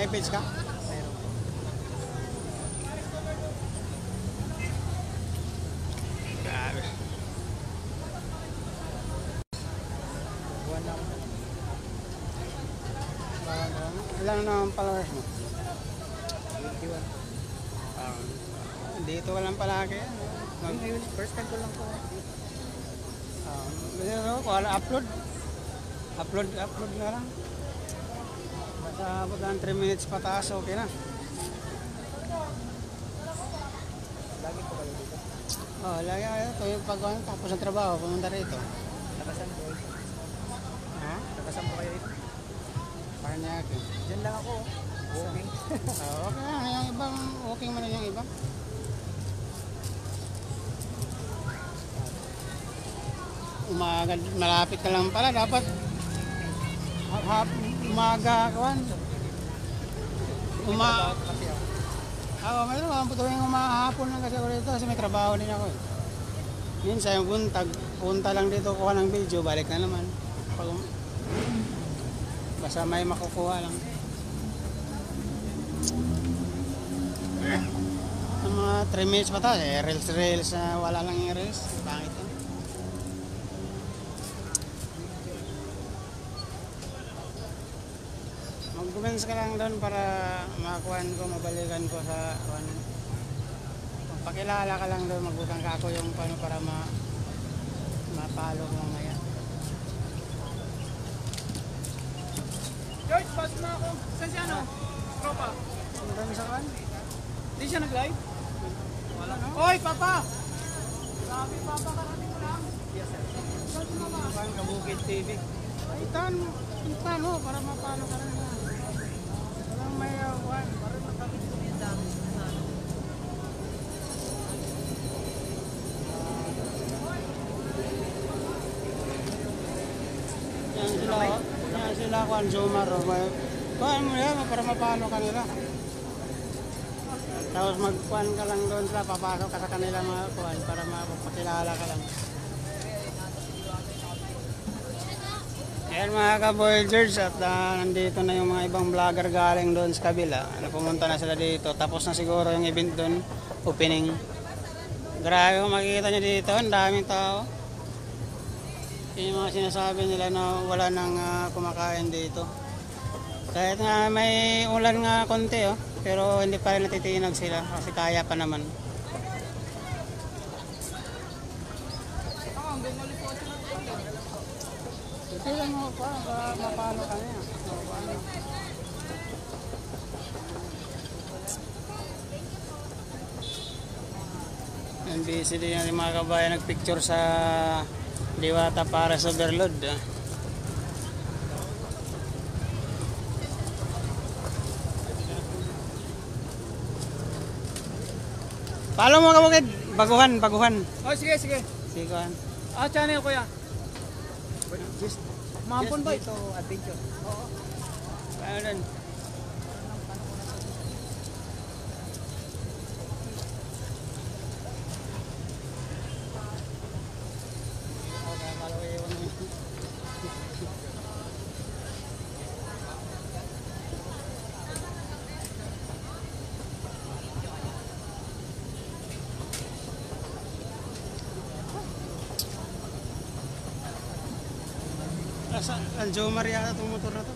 May page ka? Mayroon. Grabe. Buwan lang. Ilan naman followers mo? 21. Dito walang palagi. Ngayon, first time ko lang po. Wala upload. Upload na lang. Basta abot lang 3 minutes pataas, okay na. Lagi po kayo dito. Lagi kayo. Tuwing pag tapos ng trabaho, pumunta rito. Nakasan po. Ha? Nakasan po kayo dito. Paranaque. Diyan lang ako. Walking. Okay na. Yung ibang, walking mo na yung iba. Umaga, malapit ka lang pala. Dapat umaga kawan. Kasi ako. Mayroon lang po tuwing umahapon lang kasi ako dito kasi may trabaho din ako eh. Minsan yung punta lang dito kuha ng video, balik na naman. Basta may makukuha lang. Ang mga 3 minutes pa tayo, reels na wala lang yung reels. Pangit yan. Mag-comments ka lang doon para makakuhan ko, mabalikan ko sa ano. Pakilala ka lang doon, magbutang ka ako yung paano para mapalo ko mamaya. George, pass na ako. Saan si ano? Tropa. Ang dami sa kan? Hindi siya nag-live? Wala no? Hoy, Papa! Sabi, Papa, karating mo lang. Yes, sir. Saan si Mama? Kan Kabukid TV. Itan mo para mapalo ka rin na. Walang may one. Parang nakabit ko yung dami. Yan sila kuhan Zomar. Kuhan mo yan para mapalo ka nila. Tapos magkuhan ka lang doon sila, papasok ka sa kanila mga kuhan para mapakilala ka lang. Ayan mga ka-Voyagers at nandito na yung mga ibang vlogger galing doon sa kabila. Pumunta na sila dito. Tapos na siguro yung event doon, opening. Grabe kung makikita nyo dito, ang daming tao. Yung mga sinasabi nila na wala nang kumakain dito. Kahit nga may ulan nga konti pero hindi pa rin natitinag sila kasi kaya pa naman. Sila mo pa, mapalo ka niya. Busy din yung mga kabayan nagpicture sa Diwata para sa overload. Follow mo kabukid, baguhan. Oh, sige. Sige kuhan. Channel ko yan. Just Mahapon ba dito. ito? Adventure. Oo. Kaya rin. Ang Jomar yata itong motor na to.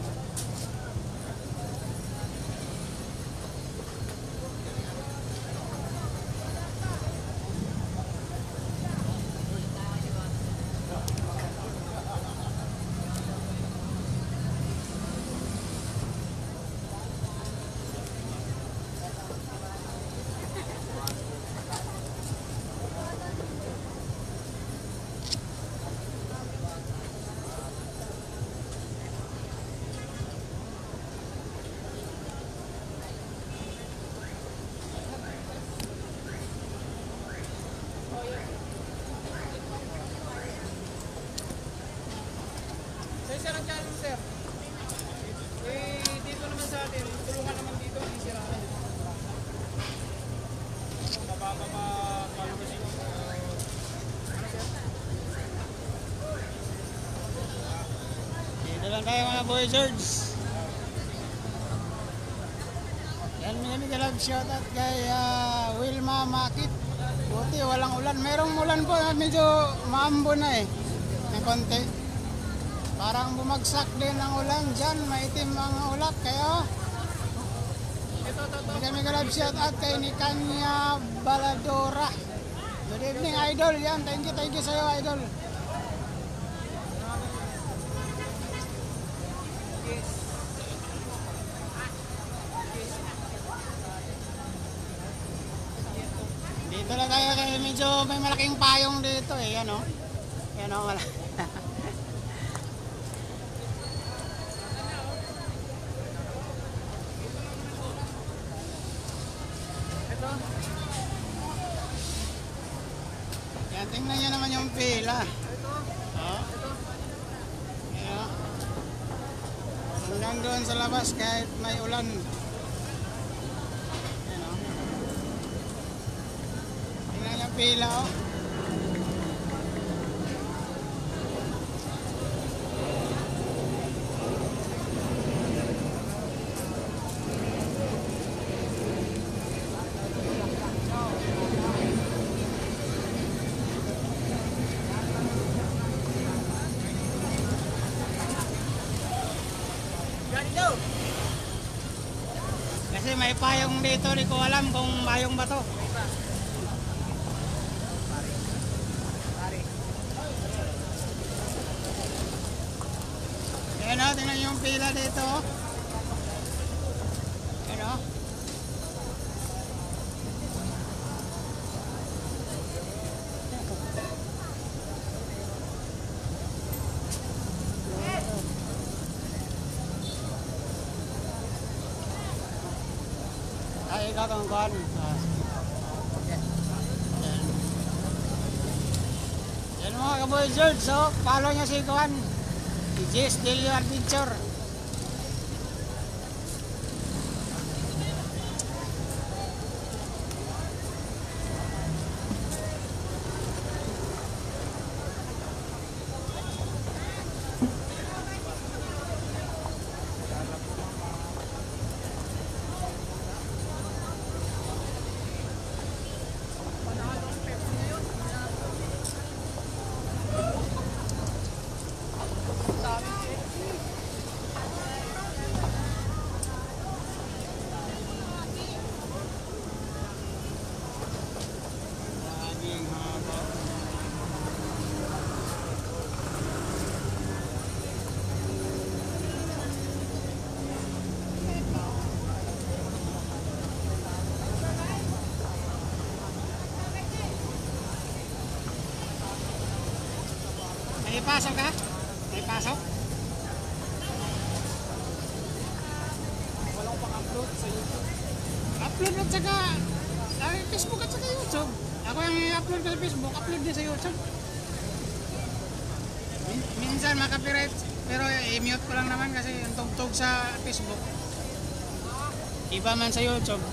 Sir, ang channel, sir. Dito naman sa atin, tulungan naman dito, hindi siraan. Paano kasi Dito lang tayo mga Voyagers. Miguel Love shoutout kay Wilma Makit. Buti walang ulan. Merong ulan po, medyo maambo na eh. Ng konti. Parang bumagsak din ang ulan dyan. Maitim ang ulap. Kaya Miguel Love shoutout kay Nikanya Baladora. Good evening, idol. Yan, thank you sa'yo, idol. Dito lang tayo kaya medyo may malaking payong dito eh, yan o. Yan o, wala. Yan, tingnan nyo naman yung pila. Oh. Yan o. Hanggang doon sa labas kahit may ulan. Yan o. Tingnan yung pila o. Kasi may payong dito, di ko alam kung payong ba to. Yan o, tingnan yung pila dito. Yan o. Ay, ikaw kang kuhan. Yan mga kaboy George, so follow nyo si kuhan. Si Jess Delio Adventure. May pasok ka? May pasok? Walang pang-upload sa YouTube. Upload at saka Facebook at saka YouTube. Ako yung i-upload ko sa Facebook, upload din sa YouTube. Minsan maka-copyright, pero i-mute ko lang naman kasi yung tugtog sa Facebook. Iba man sa YouTube.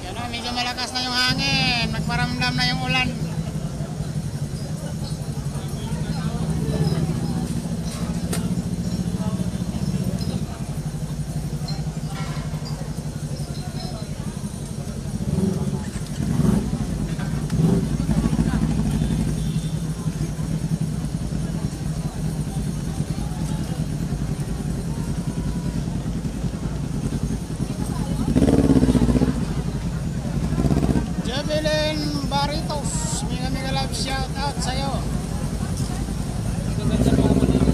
Yan o, medyo malakas na yung hangin. Magparamdam na yung ulan. Javelin Barritos, Mega Love shout out sa'yo. Magaganda pa naman yung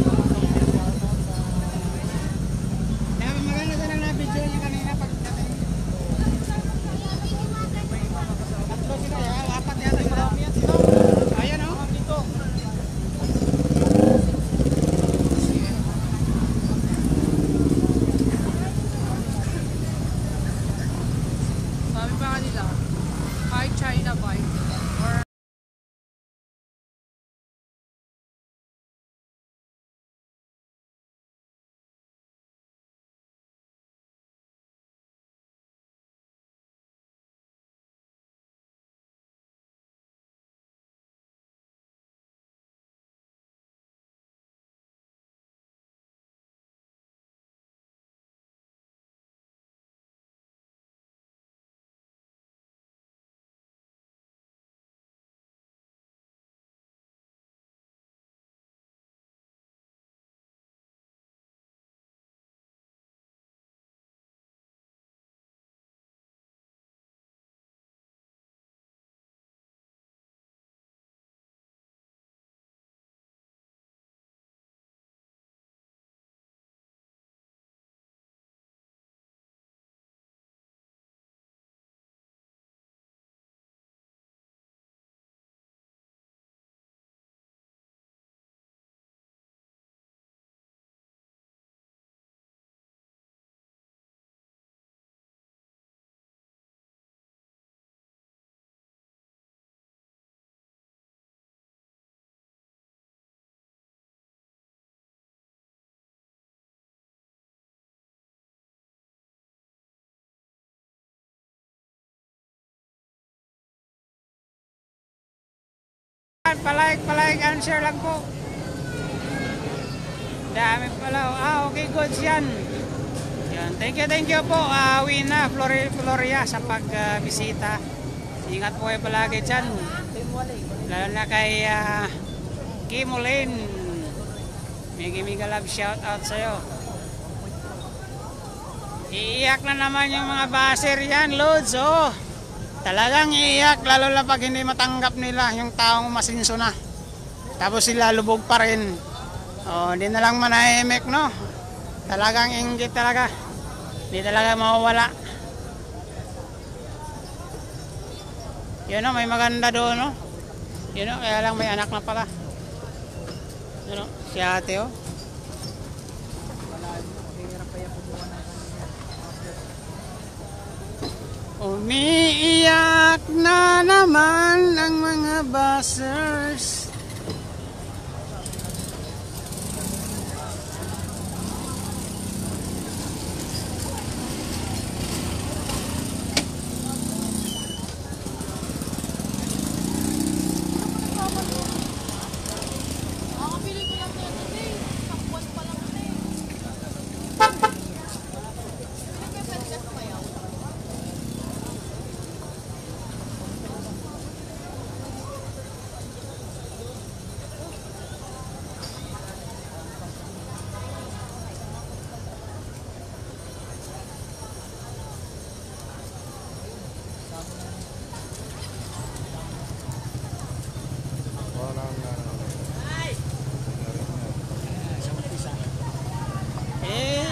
Kaya maganda ka na video niya kanina pagdating. Tatlo sila, apat yata sila. Ayan o. dito. Sabi pa kanila, hi China bike. Palike and share lang po. Dami pala. Okay, good yan. Yan. Thank you po. Wina Floria sa pagbisita. Ingat po kayo palagi dyan. Lalo na kay Kim Olin. Mega love shout out sa'yo. Iiyak na naman yung mga baser yan, Lods. Oh. Talagang iiyak, lalo na pag hindi matanggap nila yung taong masinso na. Tapos sila lubog pa rin. Oh, hindi na lang manahimik, no? Talagang inggit talaga. Hindi talaga mawawala. Yun o, may maganda doon, no? Yun o, kaya lang may anak na pala. Yun o, si ate o. Umiiyak na naman ang mga buzzers.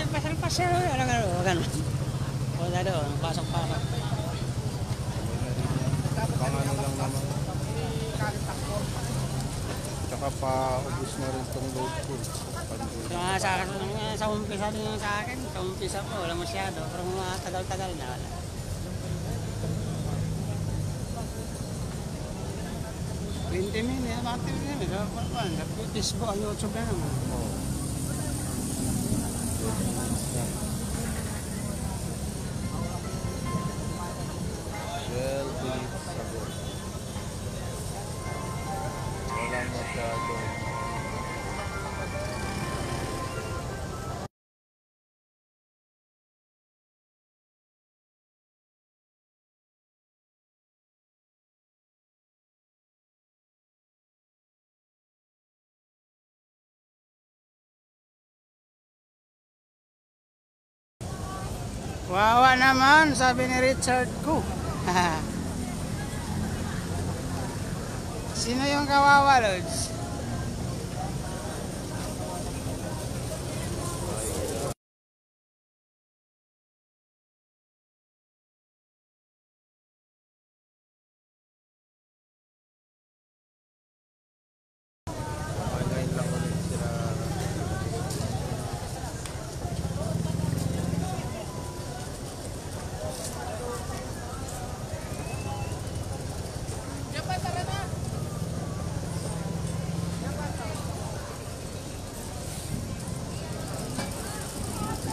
Pasal-pasal ano. Wala doon, pasok-pasok. Pangano lang naman. Tsaka paubos na rin itong load ko. Sa umpisa din sa akin. Sa umpisa po, wala masyado. Pero mga tagal-tagal na wala. $20 mga $20. Facebook, YouTube na naman. Well, bilis sagot. Walang masyado. Wawa naman, sabi ni Richard ko. Sino yung kawawa, Lods? Online lang ulit sila.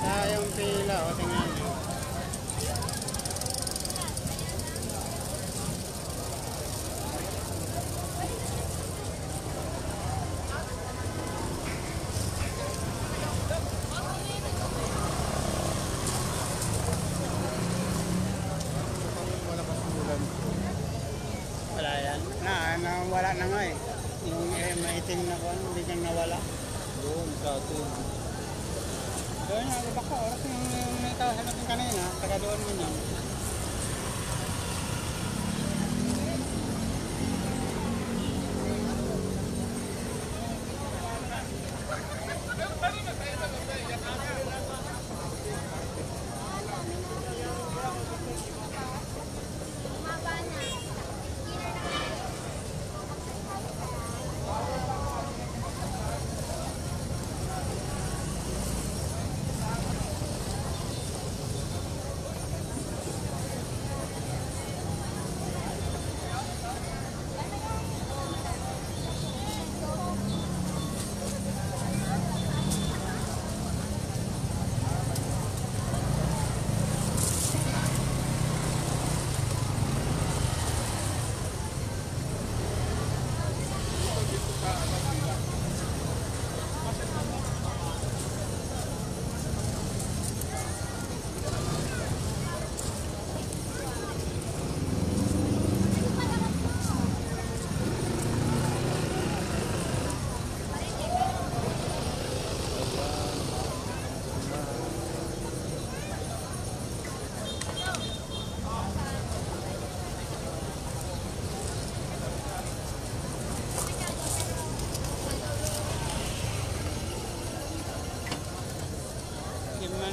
Sayang pila, o tingnan nyo. Malakas ang ulan. Wala yan. Wala na nga eh. Yung maitim na ko, hindi kang nawala. Doon sa atin. Doon nga, baka oras yung naitawasan natin kanina, taga doon mo yun.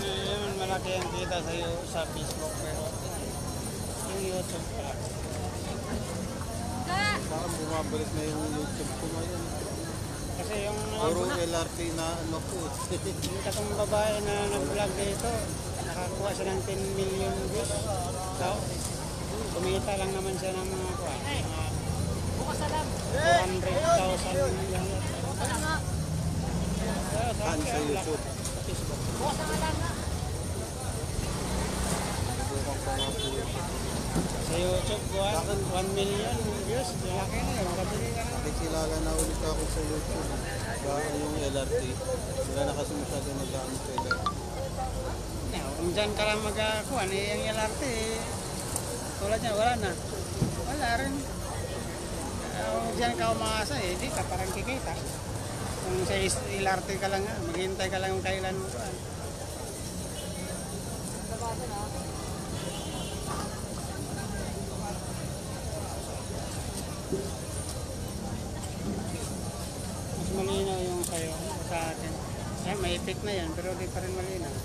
naman malaki ang kita sa Facebook pero yung YouTube wala. Saan bumabalik na yung YouTube ko ngayon? Kasi yung Puro LRT na ano ko. yung katong babae na nag-vlog dito, nakakuha siya ng 10 million views. So, kumita lang naman siya ng mga kuha. Mga 200,000 lang. Saan sa YouTube? Facebook. Subukan ko nga po yun. Sa YouTube, 1 million views. Malaki na yun. Makabili ka na. Nakikilala na ulit ako sa YouTube. Yung LRT. Sila na kasi masyado nag-ano sa LRT. Now, kung dyan ka lang magkakuha, yung LRT, tulad niya, wala na. Wala rin. Kung dyan ka umaasa, di ka parang kikita. Kung sa LRT ka lang, maghintay ka lang kung kailan mo kuhan. Mas malinaw yung sayo sa atin. Yan, maipit na yan, pero di pa rin malinaw.